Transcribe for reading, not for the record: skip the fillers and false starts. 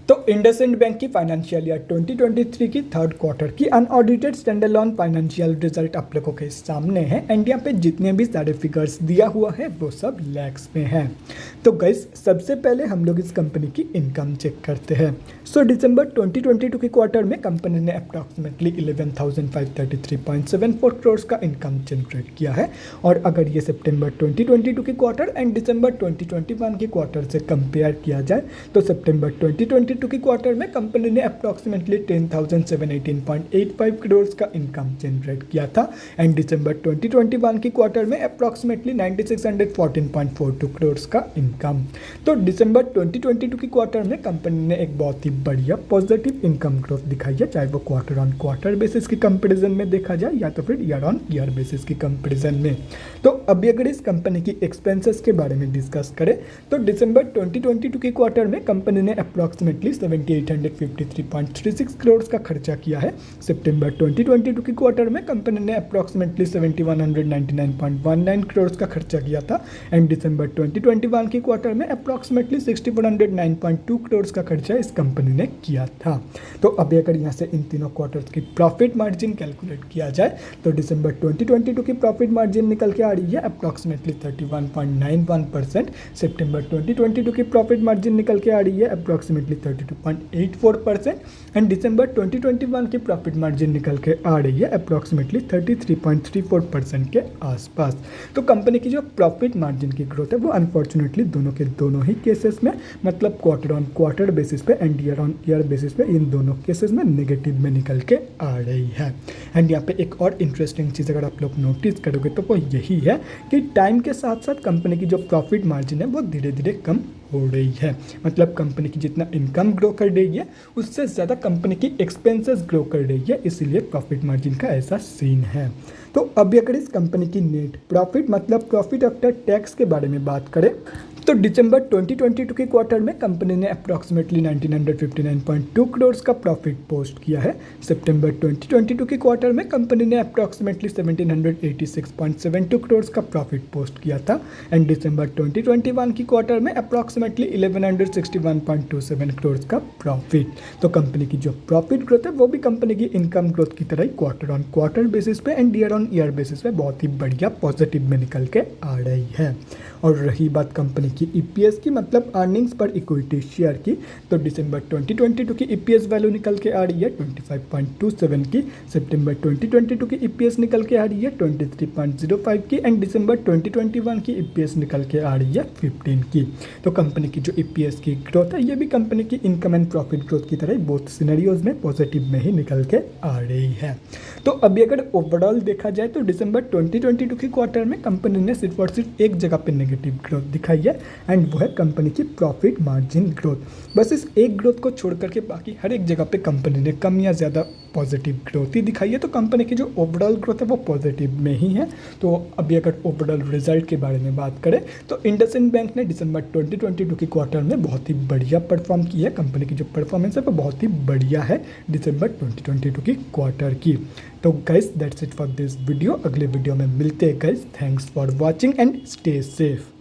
तो इंडसइंड बैंक की financial year 2023 की थर्ड क्वार्टर की अनऑडिटेड स्टैंडअलोन फाइनेंशियल रिजल्ट आप लोगों के सामने है एंड यहाँ पे जितने भी सारे फिगर्स दिया हुआ है वो सब लैक्स में है। तो गाइस सबसे पहले हम लोग इस कंपनी की इनकम चेक करते हैं। सो दिसंबर 2022 के क्वार्टर में कंपनी ने अप्रॉक्सीमेटली 11,533.74 करोड़ का इनकम जनरेट किया है और अगर ये सितंबर 2022 के क्वार्टर एंड दिसंबर 2021 के क्वार्टर से कंपेयर किया जाए तो सितंबर 2022 के क्वार्टर में कंपनी ने अप्रॉक्सीमेटली 10,718.85 करोड़ का इनकम जनरेट किया था एंड दिसंबर 2021 के क्वार्टर में अप्रॉक्सीमेटली 9,614.42 करोड़ का इनकम। तो दिसंबर 2022 के क्वार्टर में कंपनी ने एक बहुत ही बढ़िया पॉजिटिव इनकम ग्रोथ दिखाई है, चाहे वो क्वार्टर ऑन क्वार्टर बेसिस की कंपैरिजन में देखा जाए या तो फिर ईयर ऑन ईयर बेसिस की कंपैरिजन में। तो अभी अगर इस कंपनी की एक्सपेंसेस के बारे में डिस्कस करें तो दिसंबर 2022 के क्वार्टर में कंपनी ने अप्रॉक्सीमेटली 7,853.36 करोड़ का खर्चा किया है। सितंबर 2022 के क्वार्टर में कंपनी ने अप्रॉक्सीमेटली 7,199.19 करोड़ का खर्चा किया था एंड दिसंबर 2021 के क्वार्टर में अप्रॉक्सीमेटली 6,409.2 करोड़ का खर्चा इस कंपनी ने किया था। तो अभी अगर यहाँ से इन तीनों क्वार्टर्स की प्रॉफिट मार्जिन कैलकुलेट किया जाए तो दिसंबर 2022 की प्रॉफिट मार्जिन निकल के आ रही है अप्रॉक्सीमेटली 31.91%। सितंबर 2022 की प्रॉफिट मार्जिन निकल के आ रही है अप्रॉक्सीमेटली 32.84% एंड दिसंबर 2021 की प्रॉफिट मार्जिन निकल के आ रही है अप्रॉक्सीमेटली 33.34% के आसपास। तो कंपनी की जो प्रॉफिट मार्जिन की ग्रोथ है वो अनफॉर्चुनेटली दोनों के दोनों ही केसेस में मतलब क्वार्टर ऑन क्वार्टर बेसिस पे and year on year basis पे इन दोनों केसेस में नेगेटिव में निकल के आ रही है। एंड यहाँ पे एक और इंटरेस्टिंग चीज़ अगर आप लोग नोटिस करोगे तो वो यही है कि टाइम के साथ साथ कंपनी की जो प्रॉफिट मार्जिन है वो धीरे धीरे कम हो रही है। मतलब कंपनी की जितना इनकम ग्रो कर रही है उससे ज़्यादा कंपनी की एक्सपेंसेस ग्रो कर रही है, इसीलिए प्रॉफिट मार्जिन का ऐसा सीन है। तो अभी अगर इस कंपनी की नेट प्रॉफिट मतलब प्रॉफिट आफ्टर टैक्स के बारे में बात करें तो दिसंबर 2022 के क्वार्टर में कंपनी ने अप्रॉक्सीमेटली 1959.2 करोड़ का प्रॉफिट पोस्ट किया है। सितंबर 2022 के क्वार्टर में कंपनी ने अप्रॉक्सीमेटली 1786.72 करोड़ का प्रॉफिट पोस्ट किया था एंड दिसंबर 2021 की क्वार्टर में अप्रॉक्सीमेटली 1161.27 करोड़ का प्रॉफिट। तो कंपनी की जो प्रॉफिट ग्रोथ है वो भी कंपनी की इनकम ग्रोथ की तरह ही क्वार्टर ऑन क्वार्टर बेसिस पे and year on year basis पे बहुत ही बढ़िया पॉजिटिव में निकल के आ रही है। और रही बात कंपनी की ईपीएस की मतलब अर्निंग्स पर इक्विटी शेयर की तो दिसंबर 2022 की ईपीएस वैल्यू निकल के आ रही है 25.27 की, सितंबर 2022 की ईपीएस निकल के आ रही है 23.05 की एंड दिसंबर 2021 की ईपीएस निकल के आ रही है 15 की। तो कंपनी की जो ईपीएस की ग्रोथ है ये भी कंपनी की इनकम एंड प्रॉफिट ग्रोथ की तरह बोथ सिनेरियोज में पॉजिटिव में ही निकल के आ रही है। तो अभी अगर ओवरऑल देखा जाए तो दिसंबर 2022 के क्वार्टर में कंपनी ने सिर्फ और सिर्फ एक जगह पे नेगेटिव ग्रोथ दिखाई है एंड वो है कंपनी की प्रॉफिट मार्जिन ग्रोथ। बस इस एक ग्रोथ को छोड़ करके बाकी हर एक जगह पे कंपनी ने कम या ज़्यादा पॉजिटिव ग्रोथ ही दिखाई है। तो कंपनी की जो ओवरऑल ग्रोथ है वो पॉजिटिव में ही है। तो अभी अगर ओवरऑल रिजल्ट के बारे में बात करें तो इंडसइंड बैंक ने दिसंबर 2022 के क्वार्टर में बहुत ही बढ़िया परफॉर्म की है। कंपनी की जो परफॉर्मेंस है वो बहुत ही बढ़िया है दिसंबर 2022 की क्वार्टर की। तो guys that's it for this video. अगले वीडियो में मिलते हैं guys. Thanks for watching and stay safe.